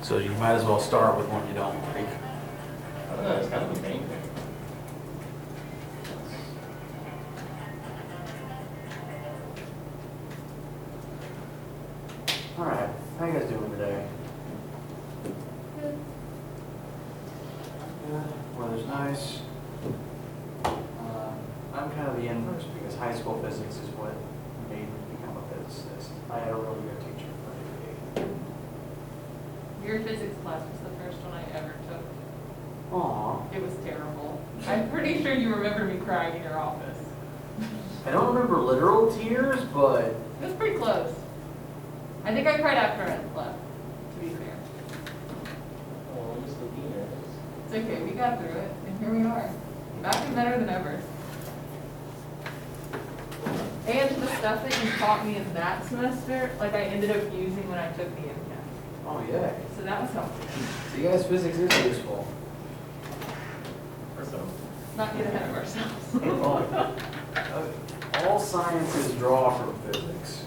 So you might as well start with one you don't like. I don't know, it's kind of the main thing. Alright, how you guys doing today? Good. Good. Weather's nice. I'm kind of the inverse because high school physics is what made me become a physicist. I had a really good teacher for me. Your physics class was the first one I ever took. Aw. It was terrible. I'm pretty sure you remember me crying in your office. I don't remember literal tears, but It was pretty close. I think I cried after I left, to be fair. Oh, I'm just looking at it. It's okay, we got through it, and here we are. Back and better than ever. And the stuff that you taught me in that semester, like I ended up using when I took the MCAT. oh yeah. So that was helpful. So you guys, physics is useful. Or so. Not get ahead of ourselves. All sciences draw from physics.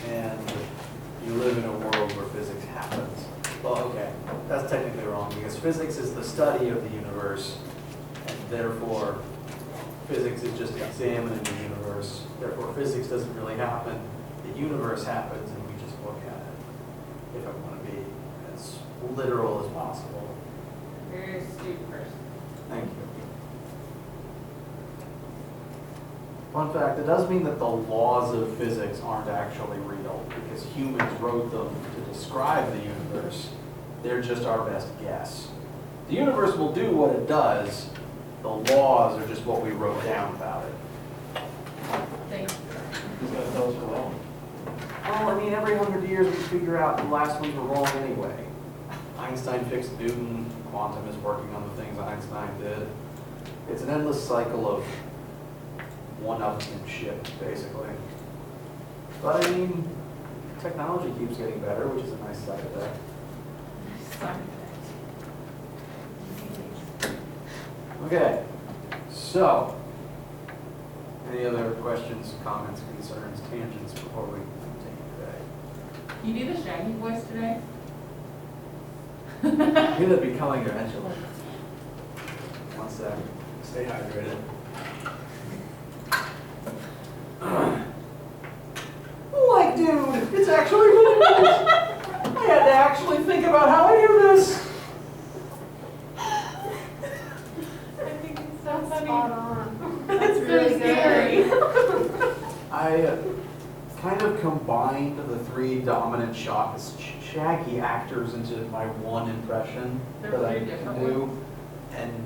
And you live in a world where physics happens. Well, okay, that's technically wrong because physics is the study of the universe, and therefore physics is just examining the universe. Therefore, physics doesn't really happen. The universe happens, and we just look at it. If I want to be as literal as possible. Very astute person. Thank you. Fun fact, it does mean that the laws of physics aren't actually real because humans wrote them to describe the universe. They're just our best guess. The universe will do what it does. The laws are just what we wrote down about it. Thank you. Who's gonna tell us we're wrong? Well, I mean, every 100 years we figure out the last ones were wrong anyway. Einstein fixed Newton. Quantum is working on the things Einstein did. It's an endless cycle of one-upmanship, basically. But I mean, technology keeps getting better, which is a nice side effect. Sorry. Okay, so, any other questions, comments, concerns, tangents before we continue today? You do the Shaggy voice today? Maybe that'd be coming eventually. One sec. Stay hydrated. Like, dude, it's actually really nice. I had to actually think about how I do this. I think it's so funny. Spot on. That's really so scary. I kind of combined the three dominant Shaggy actors into my one impression They're that I three different do. And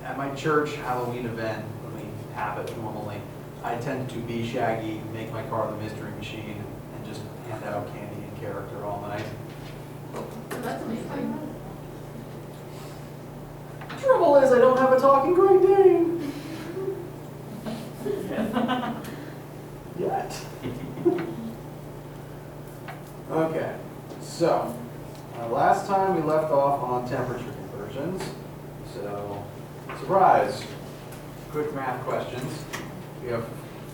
at my church Halloween event, when we have it normally, I tend to be Shaggy, make my car the mystery machine, and just hand out candy in character all night. That's amazing. Trouble is, I don't have a talking Great Dane. Yet. Okay, so last time we left off on temperature conversions. So, surprise, quick math questions. We have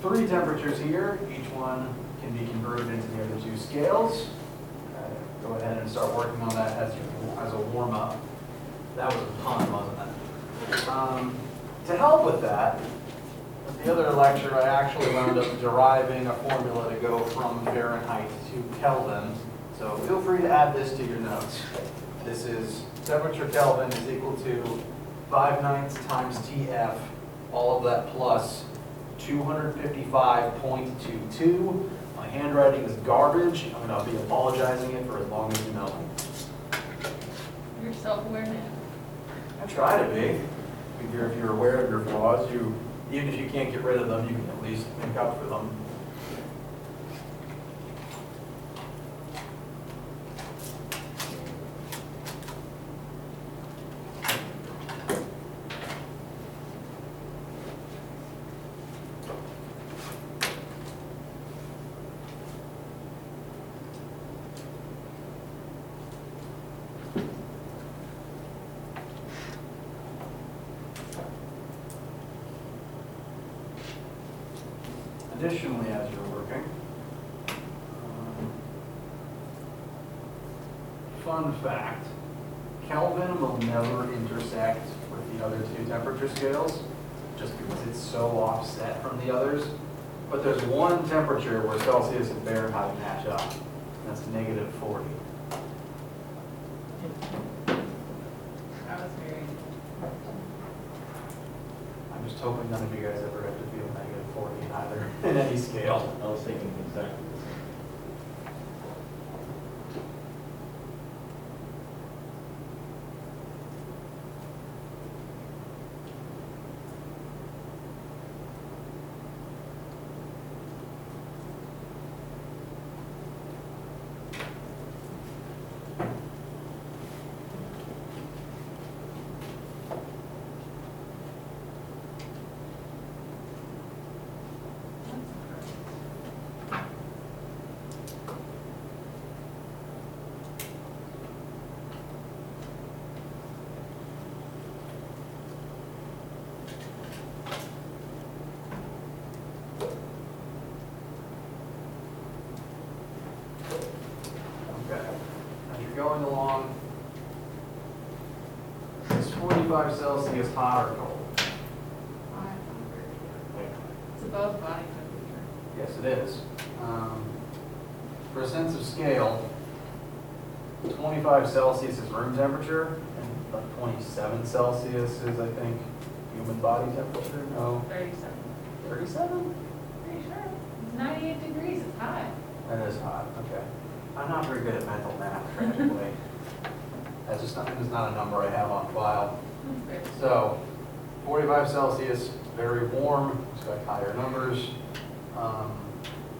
3 temperatures here. Each one can be converted into the other 2 scales. Go ahead and start working on that as a warm-up. That was a pun, wasn't it? To help with that, at the other lecture, I actually wound up deriving a formula to go from Fahrenheit to Kelvin. So feel free to add this to your notes. This is temperature Kelvin is equal to 5/9 times TF, all of that plus 255.22. My handwriting is garbage. I'm going to be apologizing it for as long as you know. You're self-aware man. I try to be. If you're aware of your flaws, even if you can't get rid of them, you can at least make up for them. Additionally, as you're working, fun fact, Kelvin will never intersect with the other two temperature scales, just because it's so offset from the others. But there's one temperature where Celsius and Fahrenheit match up, and that's -40. That was very. I'm just hoping none of you guys ever have to feel -40 in either, in any scale. I was thinking exactly the same. Okay, as you're going along, is 45 Celsius hot or cold? It's above body temperature. Yes, it is. For a sense of scale, 25 Celsius is room temperature, and like 27 Celsius is, I think, human body temperature. No, 37. 37? Pretty sure. It's 98 degrees, it's hot. That is hot, okay. I'm not very good at mental math, tragically. That's just not a number I have on file. So, 45 Celsius, very warm, expect higher numbers.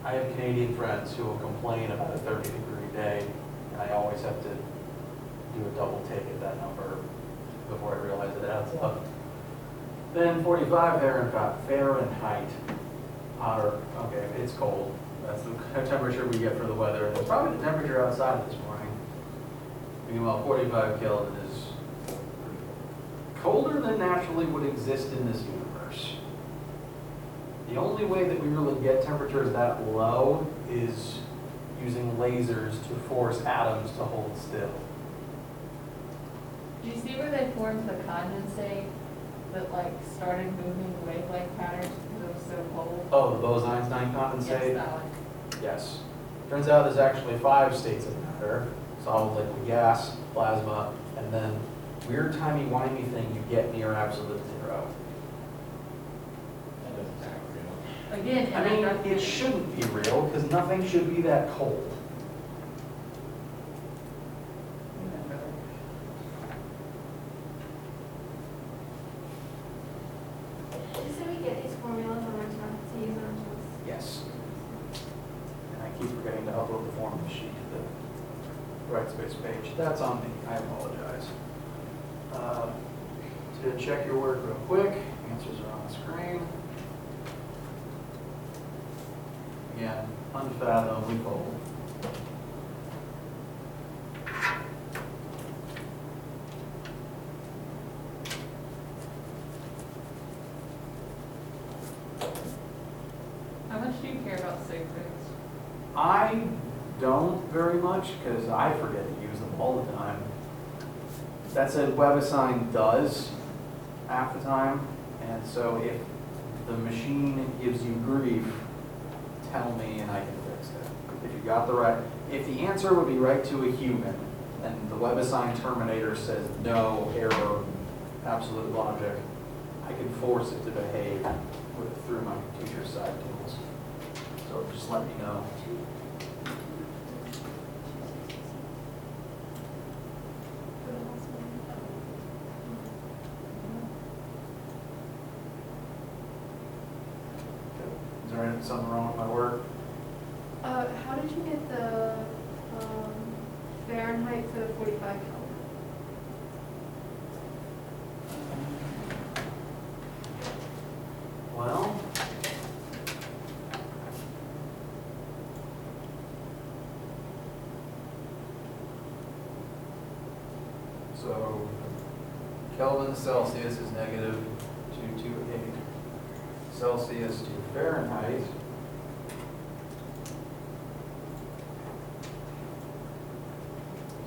I have Canadian friends who will complain about a 30-degree day, and I always have to do a double take at that number before I realize it adds up. Then 45 Fahrenheit, hotter, okay, it's cold. That's the temperature we get for the weather. It's probably the temperature outside this morning. Meanwhile, 45 Kelvin is colder than naturally would exist in this universe. The only way that we really get temperatures that low is using lasers to force atoms to hold still. Do you see where they formed the condensate that like started moving wave-like patterns because it was so cold? Oh, the Bose-Einstein Yes, condensate? that one. Yes. Turns out there's actually 5 states of matter: solid, liquid, gas, plasma, and then weird, tiny, whiny thing you get near absolute zero. That doesn't sound real. Again, I mean, it shouldn't be real, because nothing should be that cold. Just so we get these formulas on our test, to use on our test. Yes. And I keep forgetting to upload the form sheet to the right space page. That's on me, I apologize. To check your work real quick, answers are on the screen. Again, unfathomably cold. How much do you care about sig figs? I don't very much, because I forget to use them all the time. That said, WebAssign does half the time, and so if the machine gives you grief, tell me and I can fix it. If you got the right, if the answer would be right to a human, and the WebAssign terminator says no, error, absolute logic, I can force it to behave through my teacher side tools. So just let me know. Is there something wrong with my work? How did you get the Fahrenheit for the 45 Kelvin? Well, so Kelvin to Celsius is -228. Celsius to Fahrenheit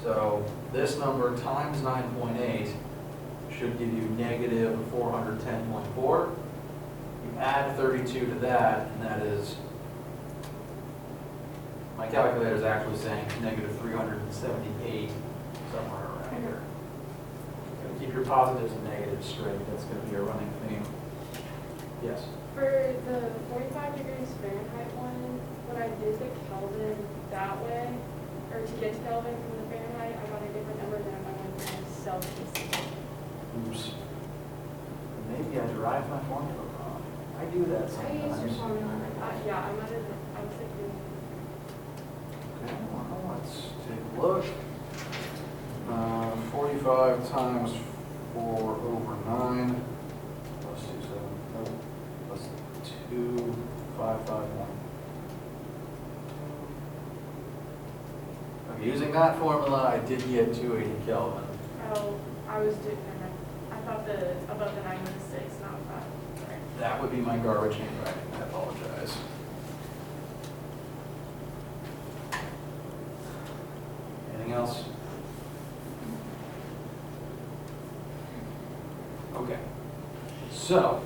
So this number times 9.8 should give you negative 410.4. You add 32 to that, and that is, my calculator is actually saying negative 378, somewhere around here. Gotta keep your positives and negatives straight. That's going to be a running theme. Yes? For the 45 degrees Fahrenheit one, when I did the Kelvin that way, or to get to Kelvin from the Fahrenheit, I got a different number than if I went to Celsius. Oops. Maybe I derived my formula wrong. I do that I used sometimes. your formula like that. Yeah, I might have, I was thinking, Okay, well, let's take a look. 45 times 4 over 9 plus 27, no, plus 2551. Okay, using that formula, I did get 280 Kelvin. oh, I was doing, I thought the, above the 9 was 6, not 5. Sorry. That would be my garbage handwriting, I apologize. Anything else? Okay. So,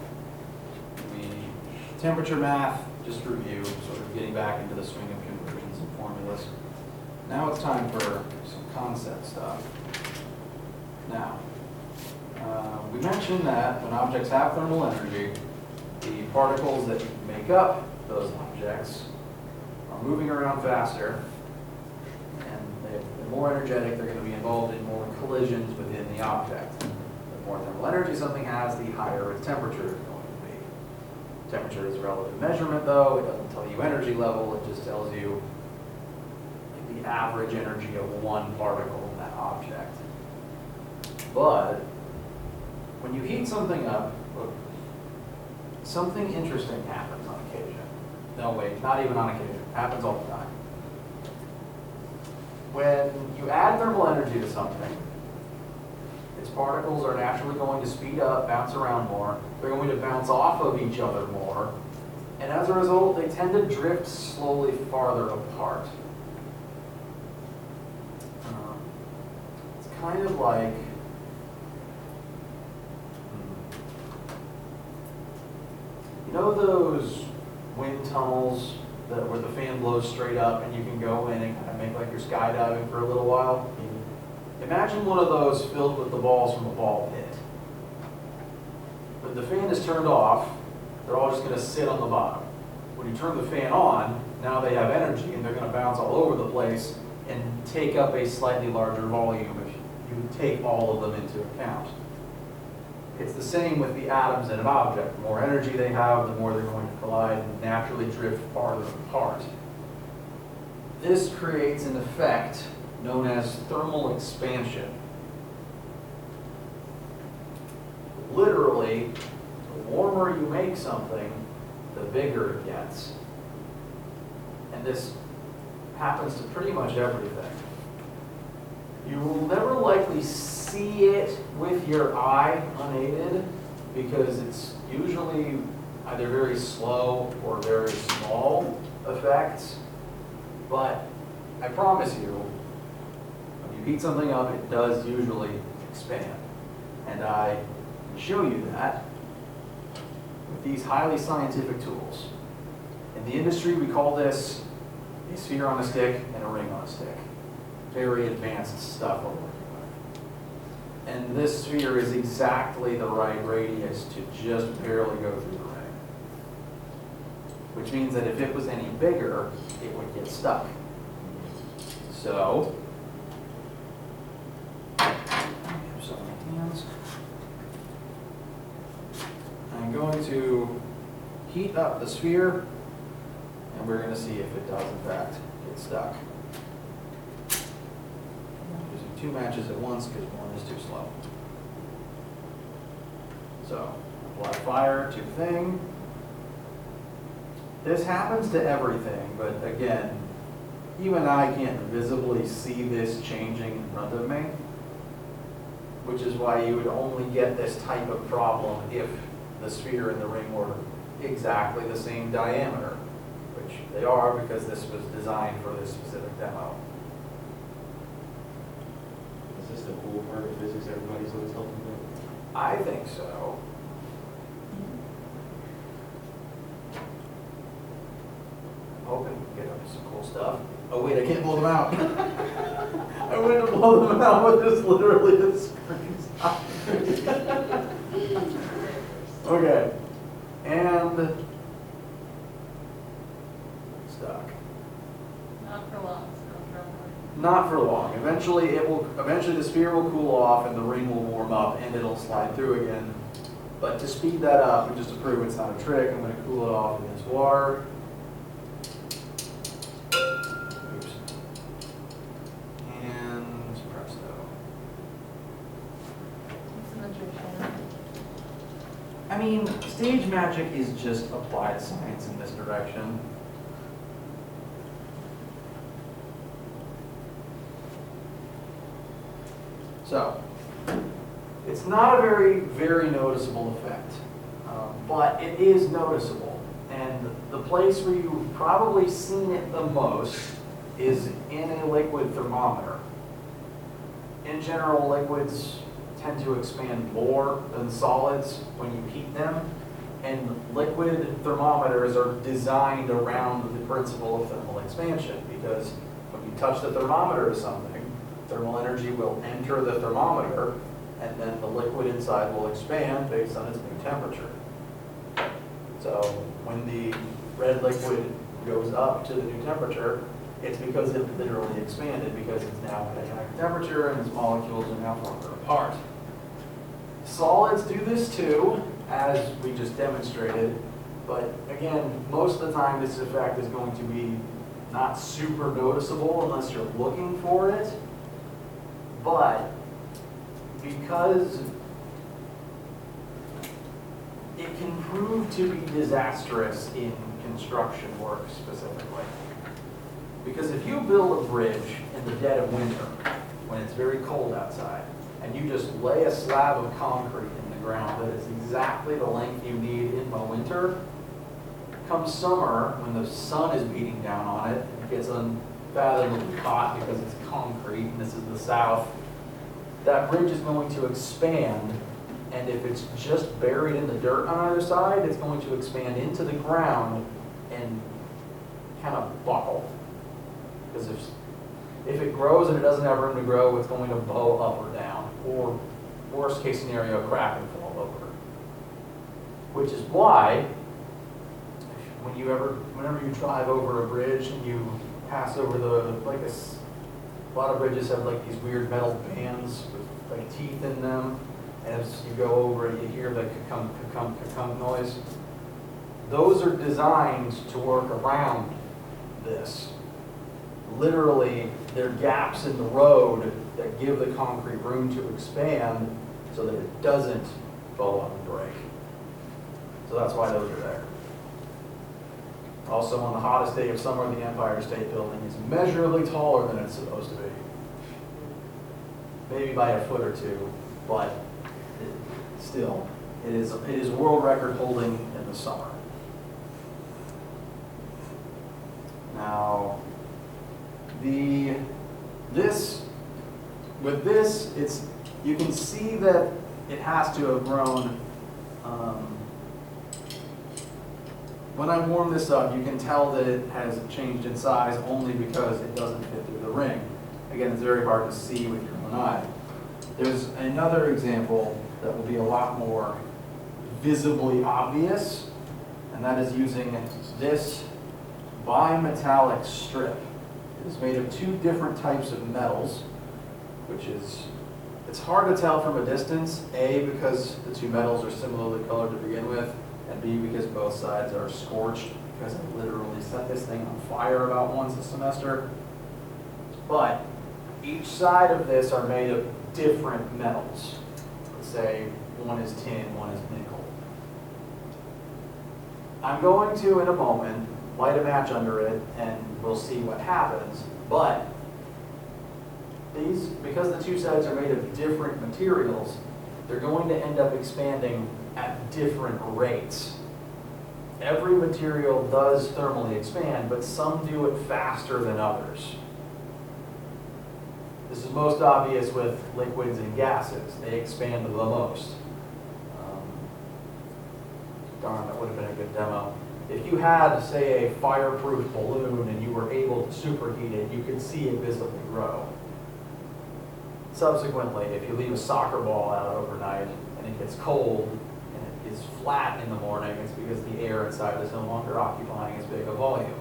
the temperature math, just review, sort of getting back into the swing of conversions and formulas. Now it's time for some concept stuff. Now, we mentioned that when objects have thermal energy, the particles that make up those objects are moving around faster, and they're more energetic, they're going to be involved in more collisions within the object. The more thermal energy something has, the higher its temperature is going to be. Temperature is a relative measurement, though. It doesn't tell you energy level, it just tells you the average energy of one particle in that object. But when you heat something up, look, something interesting happens on occasion. No, wait, not even on occasion. Happens all the time. When you add thermal energy to something, its particles are naturally going to speed up, bounce around more. They're going to bounce off of each other more. And as a result, they tend to drift slowly farther apart. It's kind of like, you know those wind tunnels where the fan blows straight up and you can go in and kind of make like you're skydiving for a little while? Imagine one of those filled with the balls from a ball pit. When the fan is turned off, they're all just going to sit on the bottom. When you turn the fan on, now they have energy and they're going to bounce all over the place and take up a slightly larger volume if you take all of them into account. It's the same with the atoms in an object. The more energy they have, the more they're going to collide and naturally drift farther apart. This creates an effect known as thermal expansion. Literally, the warmer you make something, the bigger it gets. And this happens to pretty much everything. You will never likely see it with your eye unaided because it's usually either very slow or very small effects. But I promise you, when you heat something up, it does usually expand. And I can show you that with these highly scientific tools. In the industry, we call this a sphere on a stick and a ring on a stick. Very advanced stuff we're working with. And this sphere is exactly the right radius to just barely go through the ring. Which means that if it was any bigger, it would get stuck. So, I have some in my hands. I'm going to heat up the sphere, and we're going to see if it does in fact get stuck. Using two matches at once because one is too slow. So, apply fire to thing. This happens to everything, but again, you and I can't visibly see this changing in front of me, which is why you would only get this type of problem if the sphere and the ring were exactly the same diameter, which they are because this was designed for this specific demo. always helping them. I think so. Hoping we get up to some cool stuff. Oh wait, I can't blow them out. I went to blow them out, but just literally the screen stopped. Okay, and stuck. Not for long, so Not for long. Eventually the sphere will cool off and the ring will warm up and it'll slide through again. But to speed that up and just to prove it's not a trick, I'm going to cool it off in this water. Oops. And presto. Some nutrition. I mean, stage magic is just applied science in this direction. So, it's not a very noticeable effect, but it is noticeable. And the place where you've probably seen it the most is in a liquid thermometer. In general, liquids tend to expand more than solids when you heat them, and liquid thermometers are designed around the principle of thermal expansion, because when you touch the thermometer to something, thermal energy will enter the thermometer, and then the liquid inside will expand based on its new temperature. So when the red liquid goes up to the new temperature, it's because it literally expanded, because it's now at a higher temperature and its molecules are now farther apart. Solids do this too, as we just demonstrated, but again, most of the time this effect is going to be not super noticeable unless you're looking for it. But because it can prove to be disastrous in construction work specifically. Because if you build a bridge in the dead of winter, when it's very cold outside, and you just lay a slab of concrete in the ground that is exactly the length you need in the winter, come summer, when the sun is beating down on it, it gets unfathomably hot because it's concrete, and this is the South, that bridge is going to expand, and if it's just buried in the dirt on either side, it's going to expand into the ground and kind of buckle. Because if it grows and it doesn't have room to grow, it's going to bow up or down, or worst case scenario, crack and fall over. Which is why, whenever you drive over a bridge and you pass over a lot of bridges have like these weird metal bands with like teeth in them, and as you go over it, you hear the ka-kunk, ka-kunk, ka-kunk noise. Those are designed to work around this. Literally, they're gaps in the road that give the concrete room to expand so that it doesn't bow up and break. So that's why those are there. Also, on the hottest day of summer, the Empire State Building is measurably taller than it's supposed to be. Maybe by a foot or two, but still, it is world record holding in the summer. Now, with this, you can see that it has to have grown. When I warm this up, you can tell that it has changed in size only because it doesn't fit through the ring. Again, it's very hard to see with your own eye. There's another example that will be a lot more visibly obvious, and that is using this bimetallic strip. It is made of two different types of metals, it's hard to tell from a distance, A, because the two metals are similarly colored to begin with, and B, because both sides are scorched, because I literally set this thing on fire about once a semester. But each side of this are made of different metals. Let's say one is tin, one is nickel. I'm going to, in a moment, light a match under it, and we'll see what happens. But because the two sides are made of different materials, they're going to end up expanding at different rates. Every material does thermally expand, but some do it faster than others. The This is most obvious with liquids and gases. They expand the most. Darn, that would have been a good demo. If you had, say, a fireproof balloon and you were able to superheat it, you could see it visibly grow. Subsequently, if you leave a soccer ball out overnight and it gets cold and it is flat in the morning, it's because the air inside is no longer occupying as big a volume.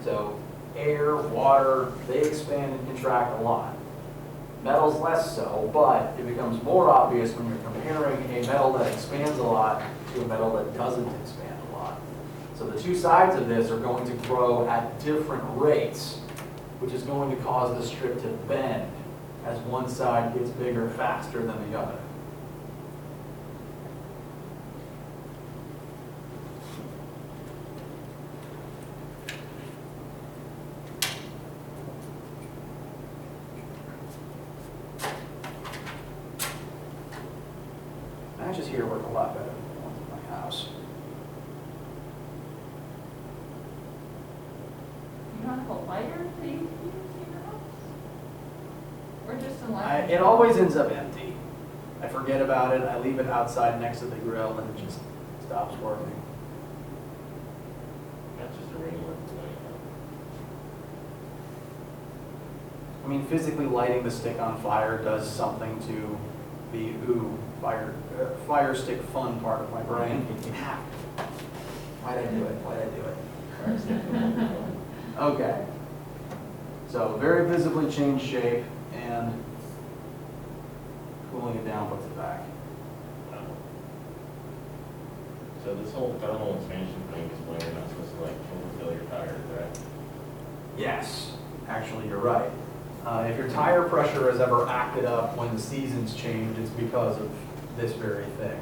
So air, water, they expand and contract a lot. Metals less so, but it becomes more obvious when you're comparing a metal that expands a lot to a metal that doesn't expand a lot. So the two sides of this are going to grow at different rates, which is going to cause the strip to bend as one side gets bigger faster than the other. Matches here work a lot better than the ones in my house. You don't have a lighter that you use in your house? Or just a lighter? It always ends up empty. I forget about it, I leave it outside next to the grill, and it just stops working. That's just a regular light. I mean, physically lighting the stick on fire does something to the fire stick fun part of my brain. Why'd I do it? Why'd I do it? Okay. So very visibly changed shape, and cooling it down puts it back. So this whole thermal expansion thing is when you're not supposed to like overfill your tires, right? Yes, actually you're right. If your tire pressure has ever acted up when the seasons change, it's because of this very thing.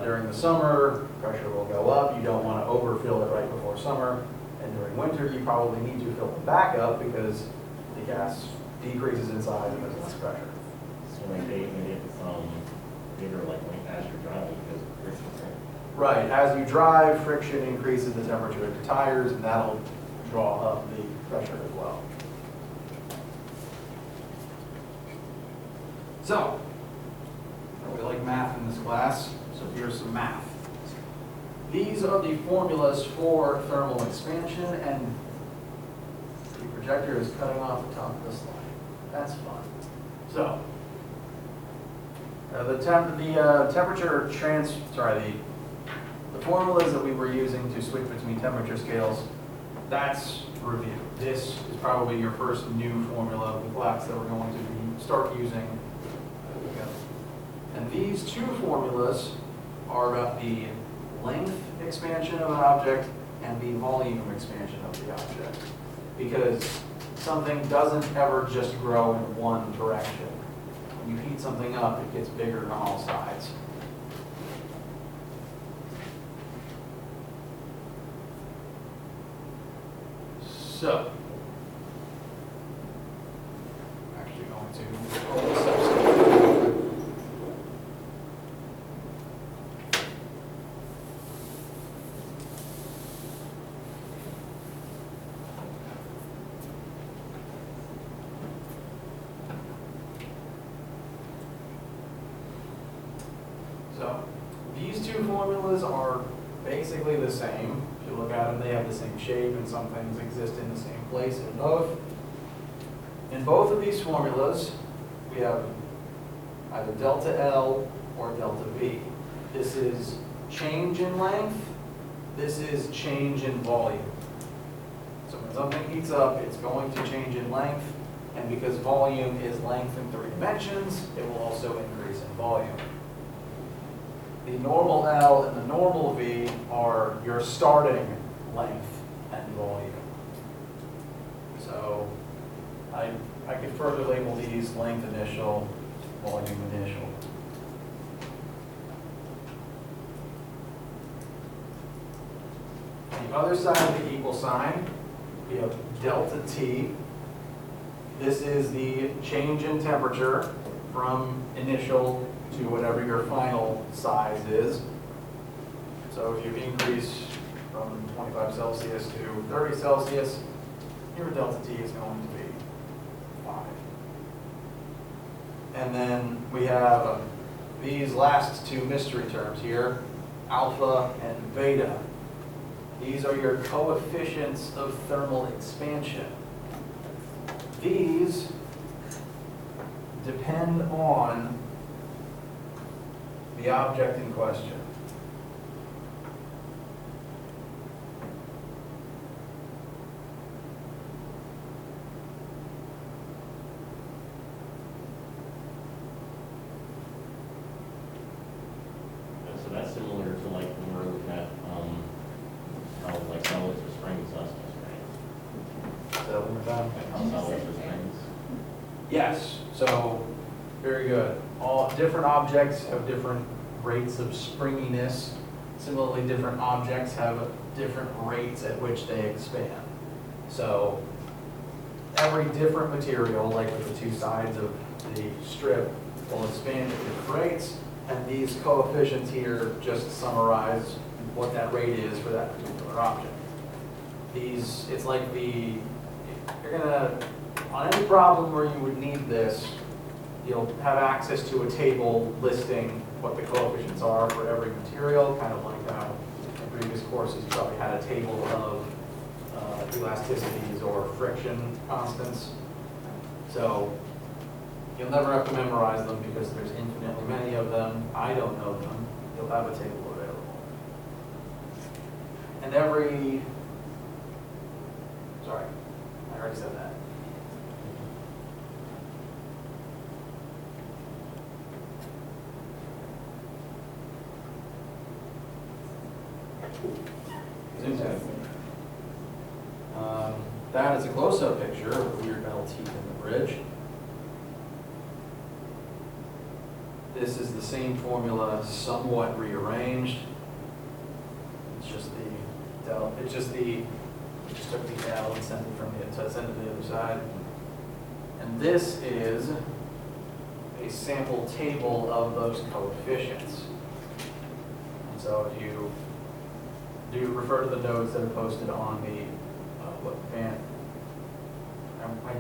During the summer, pressure will go up. You don't want to overfill it right before summer. And during winter, you probably need to fill it back up because the gas decreases in size and there's less pressure. So like they even get some bigger like when as you're driving because of friction, right? Right, as you drive, friction increases the temperature of your tires, and that'll draw up the pressure as well. So, we like math in this class, so here's some math. These are the formulas for thermal expansion, and the projector is cutting off the top of the slide. That's fun. So, the formulas that we were using to switch between temperature scales, that's review. This is probably your first new formula of the class that we're going to start using. And these two formulas are about the length expansion of an object and the volume expansion of the object. Because something doesn't ever just grow in one direction. When you heat something up, it gets bigger on all sides. So, I'm actually going to pull this up. So, these two formulas are basically the same. If you look at them, they have the same shape, and some things exist in the same place in both. In both of these formulas, we have either delta L or delta V. This is change in length. This is change in volume. So when something heats up, it's going to change in length, and because volume is length in 3 dimensions, it will also increase in volume. The normal L and the normal V are your starting length and volume. So I could further label these length initial, volume initial. On the other side of the equal sign, we have delta T. This is the change in temperature from initial to whatever your final size is. So if you increase from 25 Celsius to 30 Celsius, your delta T is going to be 5. And then we have these last two mystery terms here, alpha and beta. These are your coefficients of thermal expansion. These depend on the object in question. And so that's similar to like when we're looking at, how like solids or springs us, right? So one more time. Like how solids or springs. Yes, so, very good. All different objects have different rates of springiness. Similarly, different objects have different rates at which they expand. So, every different material, like with the two sides of the strip, will expand at different rates, and these coefficients here just summarize what that rate is for that particular object. These, it's like you're gonna, on any problem where you would need this, you'll have access to a table listing what the coefficients are for every material, kind of like how in previous courses you probably had a table of elasticities or friction constants. So you'll never have to memorize them because there's infinitely many of them. I don't know them. You'll have a table available. And sorry, I already said that. Zoom in. That is a close-up picture of the weird metal teeth in the bridge. This is the same formula, somewhat rearranged. It's just the del. It's just just took the L and sent it from the sent it to the other side. And this is a sample table of those coefficients. And so if you do refer to the notes that are posted on the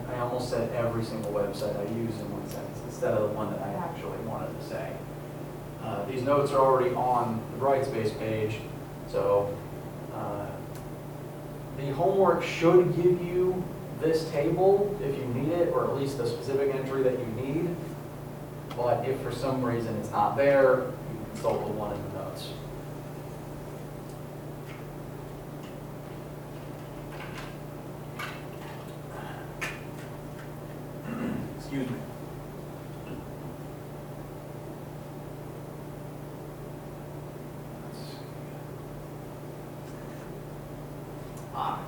I almost said every single website I use in one sentence instead of the one that I actually wanted to say. These notes are already on the Brightspace page, so the homework should give you this table if you need it, or at least the specific entry that you need. But if for some reason it's not there, you can consult the one in the notes. Excuse me.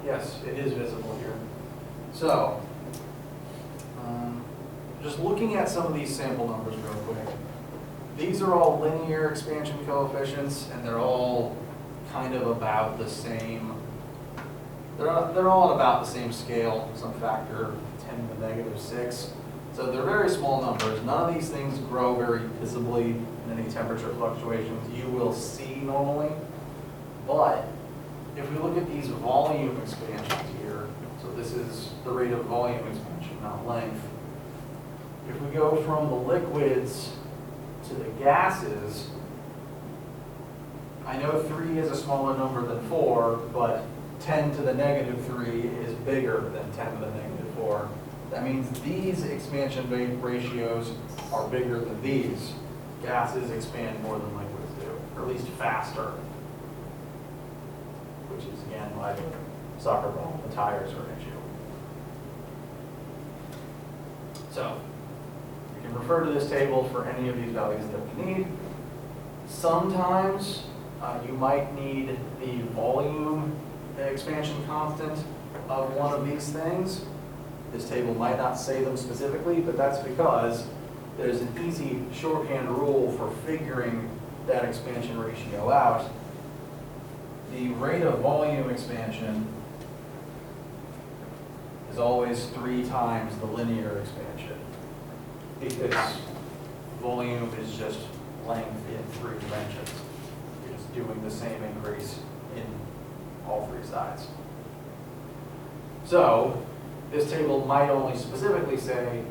Yes, it is visible here. So, just looking at some of these sample numbers real quick. These are all linear expansion coefficients, and they're all kind of about the same. They're all at about the same scale, some factor 10 to the negative 6. So they're very small numbers. None of these things grow very visibly in any temperature fluctuations you will see normally. But if we look at these volume expansions here, so this is the rate of volume expansion, not length. If we go from the liquids to the gases, I know 3 is a smaller number than 4, but 10 to the negative 3 is bigger than 10 to the negative 4. That means these expansion ratios are bigger than these. Gases expand more than liquids do, or at least faster. Which is, again, why the soccer ball and the tires are an issue. So, you can refer to this table for any of these values that we need. Sometimes you might need the volume expansion constant of one of these things. This table might not say them specifically, but that's because there's an easy shorthand rule for figuring that expansion ratio out. The rate of volume expansion is always 3 times the linear expansion, because volume is just length in 3 dimensions. You're just doing the same increase in all 3 sides. So this table might only specifically say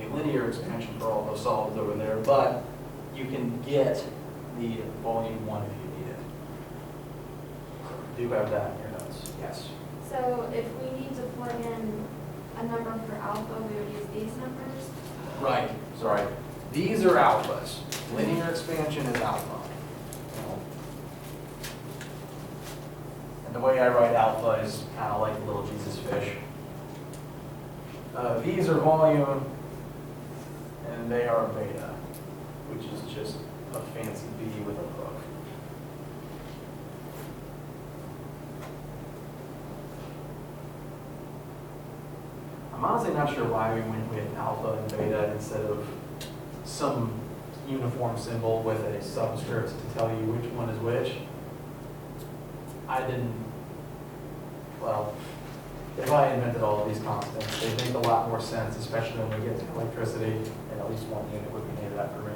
a linear expansion for all those solids over there, but you can get the volume 1 if you need it. Do you have that in your notes? Yes. So if we need to plug in a number for alpha, we would use these numbers? Right, sorry. These are alphas. Linear expansion is alpha. And the way I write alpha is kind of like the little Jesus fish. These are volume, and they are beta, which is just a fancy B with a hook. I'm honestly not sure why we went with alpha and beta instead of some uniform symbol with a subscript to tell you which one is which. I didn't, well, if I invented all of these constants, they make a lot more sense, especially when we get to electricity, and at least one unit would be named after me.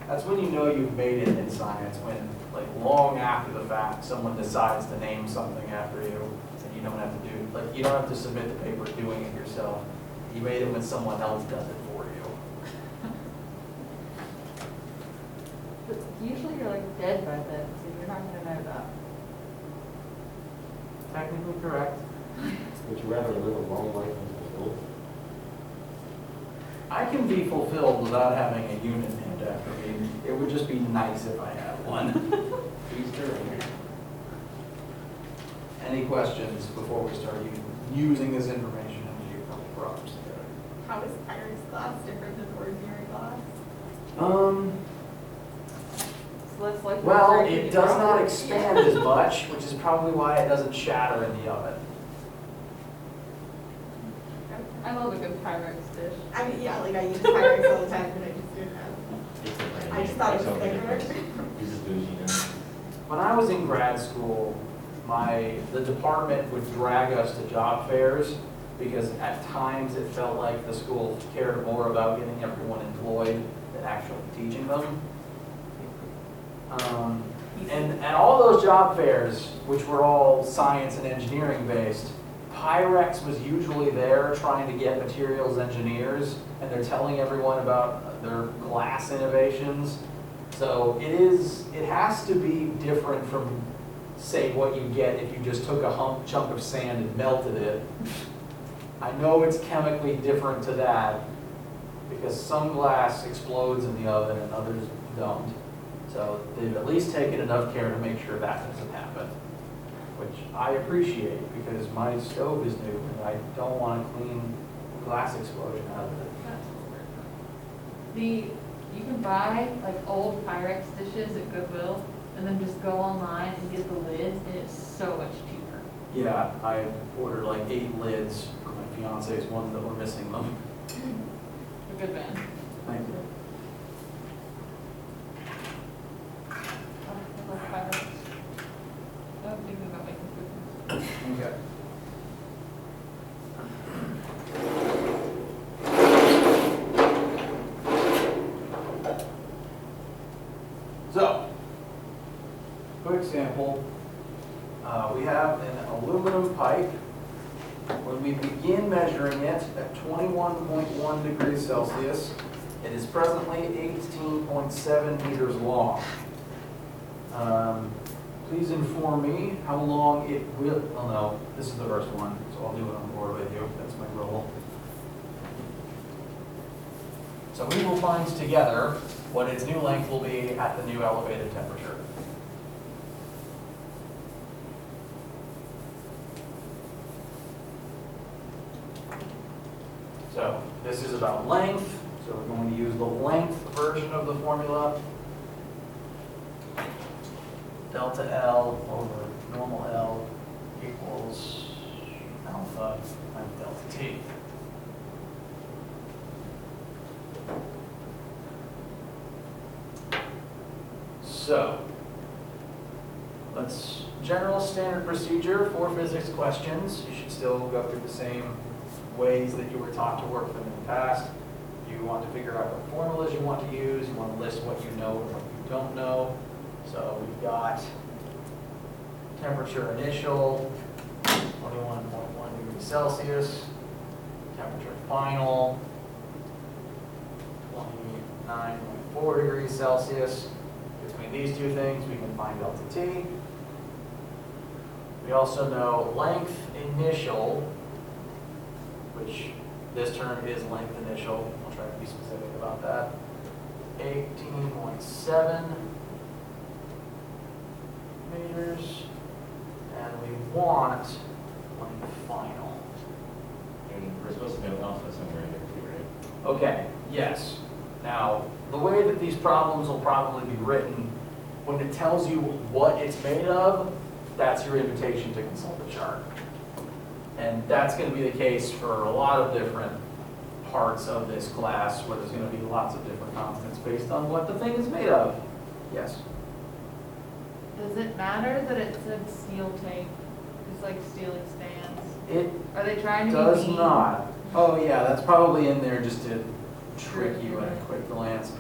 That's when you know you've made it in science, when, like, long after the fact, someone decides to name something after you, and you don't have to do, like, you don't have to submit the paper doing it yourself. You made it when someone else does it for you. But usually you're like dead by then, so you're not gonna know that. Technically correct. Would you rather live a long life and fulfilled? I can be fulfilled without having a unit named after me. It would just be nice if I had one. Please do. Any questions before we start using this information and do a couple props? How is Iris glass different than ordinary glass? So that's like. Well, it does not expand as much, which is probably why it doesn't shatter in the oven. I love a good Pyrex dish. I mean, yeah, like I use Pyrex all the time, but I just didn't know. I just thought it was thicker. This is bougie now. When I was in grad school, the department would drag us to job fairs because at times it felt like the school cared more about getting everyone employed than actually teaching them. And at all those job fairs, which were all science and engineering based, Pyrex was usually there trying to get materials engineers, and they're telling everyone about their glass innovations. So it has to be different from, say, what you get if you just took a chunk of sand and melted it. I know it's chemically different to that because some glass explodes in the oven and others don't. So they've at least taken enough care to make sure that doesn't happen, which I appreciate because my stove is new and I don't want to clean glass explosion out of it. You can buy like old Pyrex dishes at Goodwill and then just go online and get the lids, and it's so much cheaper. Yeah, I ordered like 8 lids for my fiance's ones that were missing them. A good man. Thank you. I love Pyrex. I'm thinking about making cookies. Okay. So, quick sample. We have an aluminum pipe. When we begin measuring it at 21.1 degrees Celsius, it is presently 18.7 meters long. Please inform me how long it will, oh no, this is the first one, so I'll do it on the board with you. That's my rule. So we will find together what its new length will be at the new elevated temperature. So this is about length, so we're going to use the length version of the formula. Delta L over normal L equals alpha times delta T. So, general standard procedure for physics questions. You should still go through the same ways that you were taught to work them in the past. You want to figure out what formulas you want to use. You want to list what you know and what you don't know. So we've got temperature initial, 21.1 degrees Celsius. temperature final, 29.4 degrees Celsius. Between these two things, we can find delta T. We also know length initial, which this term is length initial. I'll try to be specific about that. 18.7 meters. And we want length final. And we're supposed to know alpha somewhere in there too, right? Okay, yes. Now, the way that these problems will probably be written, when it tells you what it's made of, that's your invitation to consult the chart. And that's going to be the case for a lot of different parts of this class, where there's going to be lots of different constants based on what the thing is made of. Yes? Does it matter that it said steel tape? It's like steel expands. It Are they trying to be does mean? not. Oh yeah, that's probably in there just to trick you at a quick glance,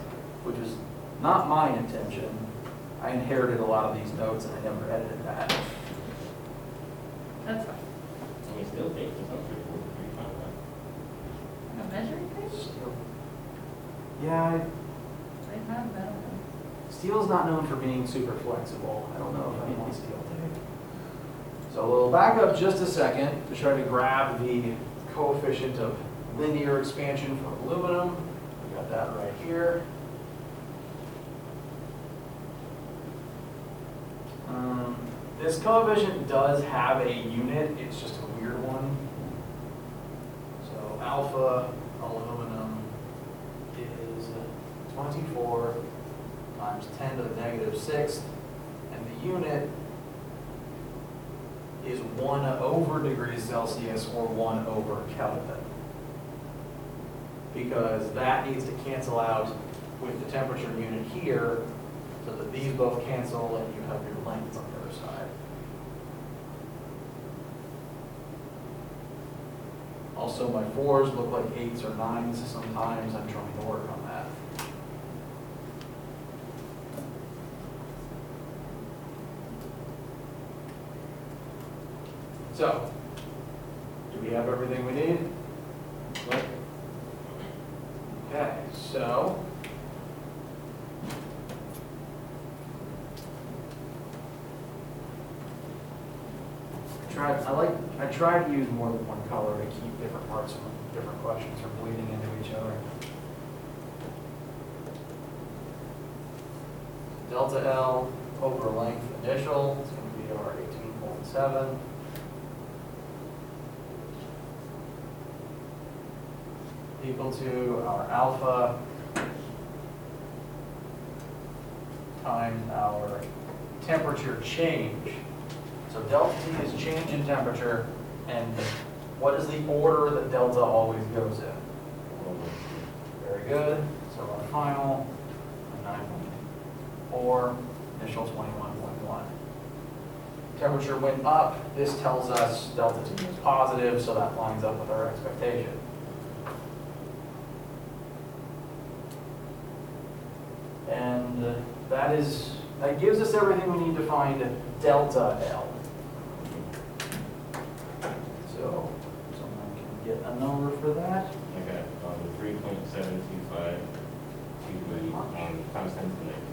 which is not my intention. I inherited a lot of these notes and I never edited that. That's fine. I mean, still take this up pretty fun, Like a measuring tape? Steel. Yeah, They have metal. steel's not known for being super flexible. I don't know if I want steel tape. So we'll back up just a second to try to grab the coefficient of linear expansion for aluminum. We got that right here. This coefficient does have a unit, it's just a weird one. So alpha aluminum is 24 times 10 to the negative sixth, and the unit is 1 over degrees Celsius or 1 over Kelvin. Because that needs to cancel out with the temperature unit here, so that these both cancel and you have your lengths on the other side. Also, my 4s look like 8s or 9s sometimes. I'm trying to work on that. So, do we have everything we need? What? Okay, so I tried to use more than one color to keep different parts from different questions from bleeding into each other. Delta L over length initial is going to be our 18.7. Equal to our alpha times our temperature change. So delta T is change in temperature, and what is the order that delta always goes in? Very good. So our final 9.4, initial 21.1. Temperature went up. This tells us delta T is positive, so that lines up with our expectation. And that gives us everything we need to find delta L. So someone can get a number for that. I got 3.725 times 10 to the negative.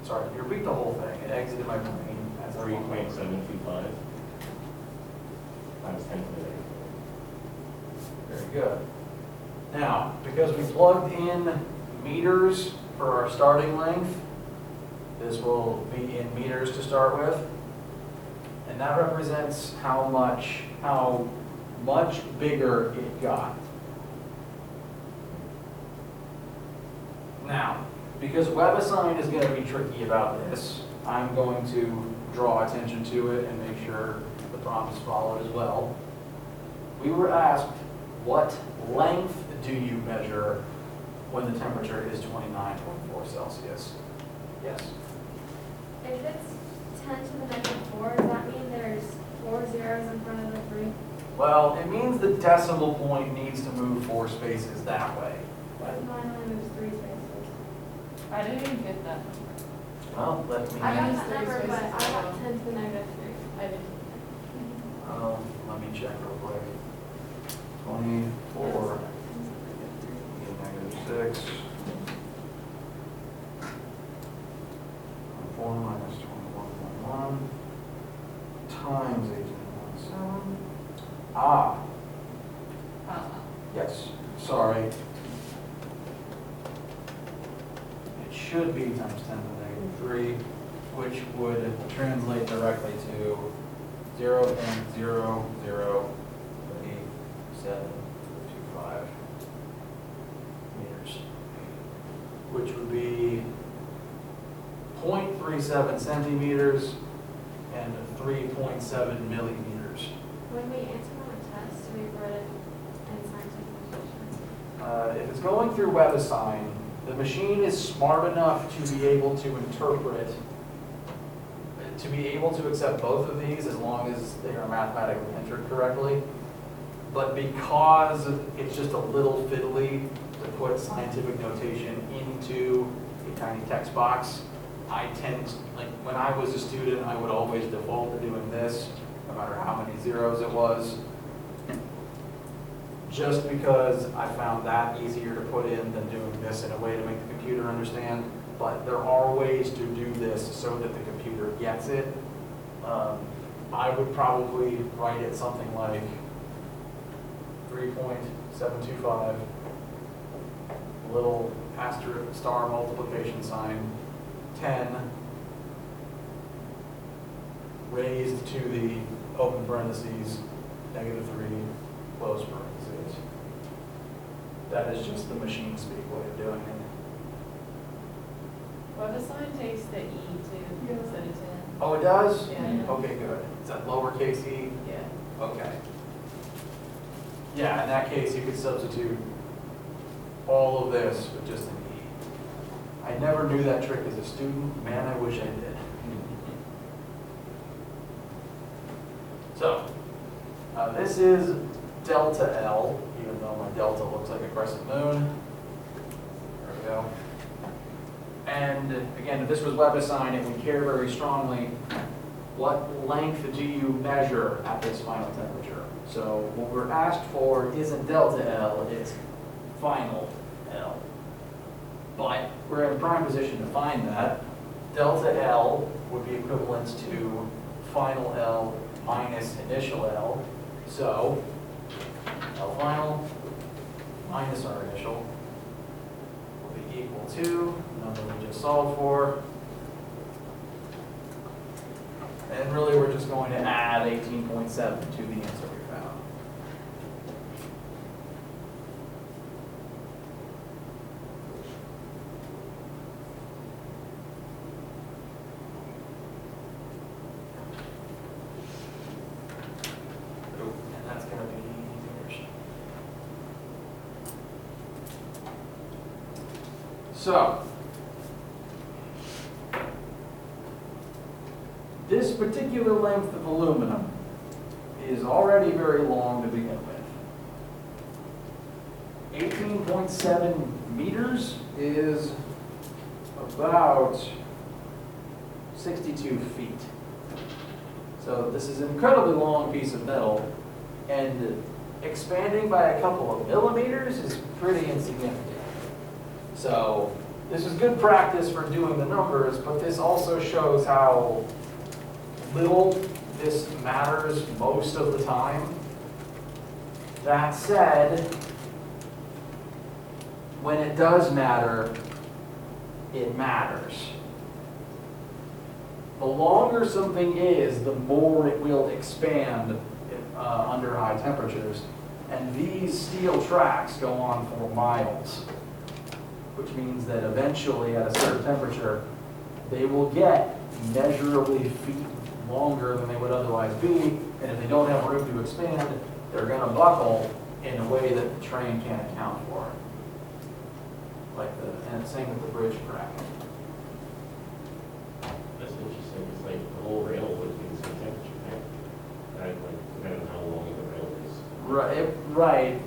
Sorry, you repeat the whole thing. It exited my brain as a 3.725 times 10 to the negative. Very good. Now, because we plugged in meters for our starting length, this will be in meters to start with. And that represents how much bigger it got. Now, because WebAssign is going to be tricky about this, I'm going to draw attention to it and make sure the prompt is followed as well. We were asked, what length do you measure when the temperature is 29.4 Celsius? Yes? If it's 10 to the negative 4, does that mean there's 4 zeros in front of the 3? Well, it means the decimal point needs to move 4 spaces that way. But mine only moves 3 spaces. I didn't even get that. Well, let me. I got use that 3 number, but I spaces, got so- 10 to the negative 3. I didn't. let me check real quick. 24, -6. 4 minus 21.1 times 18.7. Ah, yes, sorry. It should be times 10 to the -3, which would translate directly to 0.003725 meters, which would be 0.37 centimeters and 3.7 millimeters. When we answer on a test, we wrote it in scientific notation. If it's going through WebAssign, the machine is smart enough to be able to interpret, to be able to accept both of these as long as they are mathematically entered correctly. But because it's just a little fiddly to put scientific notation into a tiny text box, I tend, like when I was a student, I would always default to doing this, no matter how many zeros it was. Just because I found that easier to put in than doing this in a way to make the computer understand. But there are ways to do this so that the computer gets it. I would probably write it something like 3.725, little asterisk star multiplication sign, 10 raised to the open parentheses, -3, close parentheses. That is just the machine speak way of doing it. WebAssign takes the E too, instead of 10. Oh, it does? Yeah. Okay, good. Is that lowercase e? Yeah. Okay. Yeah, in that case, you could substitute all of this with just an E. I never knew that trick as a student. Man, I wish I did. So, this is delta L, even though my delta looks like a crescent moon. There we go. And again, if this was WebAssign, it would care very strongly what length do you measure at this final temperature. So what we're asked for isn't delta L, it's final L. But we're in a prime position to find that. Delta L would be equivalent to final L minus initial L. So L final minus our initial will be equal to the number we just solved for. And really we're just going to add 18.7 to the answer we found. And that's going to be meters. So, this particular length of aluminum is already very long to begin with. 18.7 meters is about 62 feet. So this is an incredibly long piece of metal, and expanding by a couple of millimeters is pretty insignificant. So this is good practice for doing the numbers, but this also shows how little this matters most of the time. That said, when it does matter, it matters. The longer something is, the more it will expand under high temperatures. And these steel tracks go on for miles, which means that eventually at a certain temperature, they will get measurably feet longer than they would otherwise be, and if they don't have room to expand, they're going to buckle in a way that the train can't account for. And same with the bridge crack. That's interesting, it's like the whole rail would be the same temperature, right? Like, depending on how long the rail is. Right.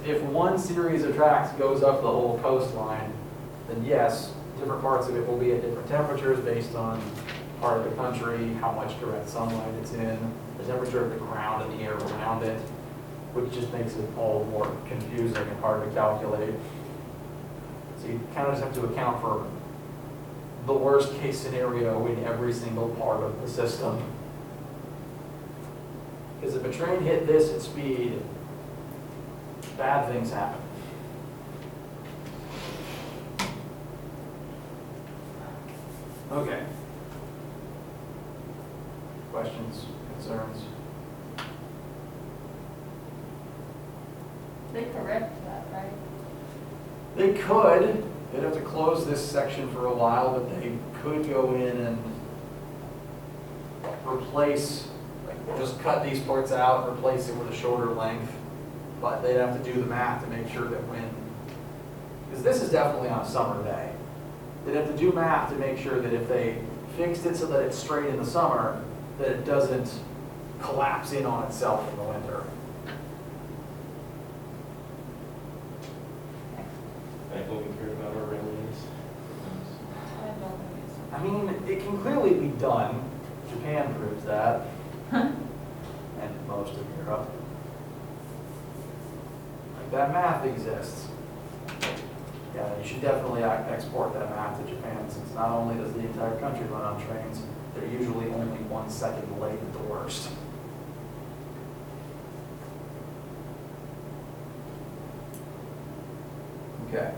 If one series of tracks goes up the whole coastline, then yes, different parts of it will be at different temperatures based on part of the country, how much direct sunlight it's in, the the temperature of the ground and the air around it, which just makes it all more confusing and hard to calculate. So you kind of just have to account for the worst case scenario in every single part of the system. Because if a train hit this at speed, bad things happen. Okay. Questions, concerns? They correct that, right? They could, they'd have to close this section for a while, but they could go in and replace, like, just cut these parts out, replace it with a shorter length. But they'd have to do the math to make sure that when, because this is definitely on a summer day. They'd have to do math to make sure that if they fixed it so that it's straight in the summer, that it doesn't collapse in on itself in the winter. Like what we care about our railways. I don't think it's. I mean, it can clearly be done. Japan proves that, and most of Europe. Like, that math exists. Yeah, you should definitely export that math to Japan, since not only does the entire country run on trains, they're usually only 1 second late at the worst. Okay.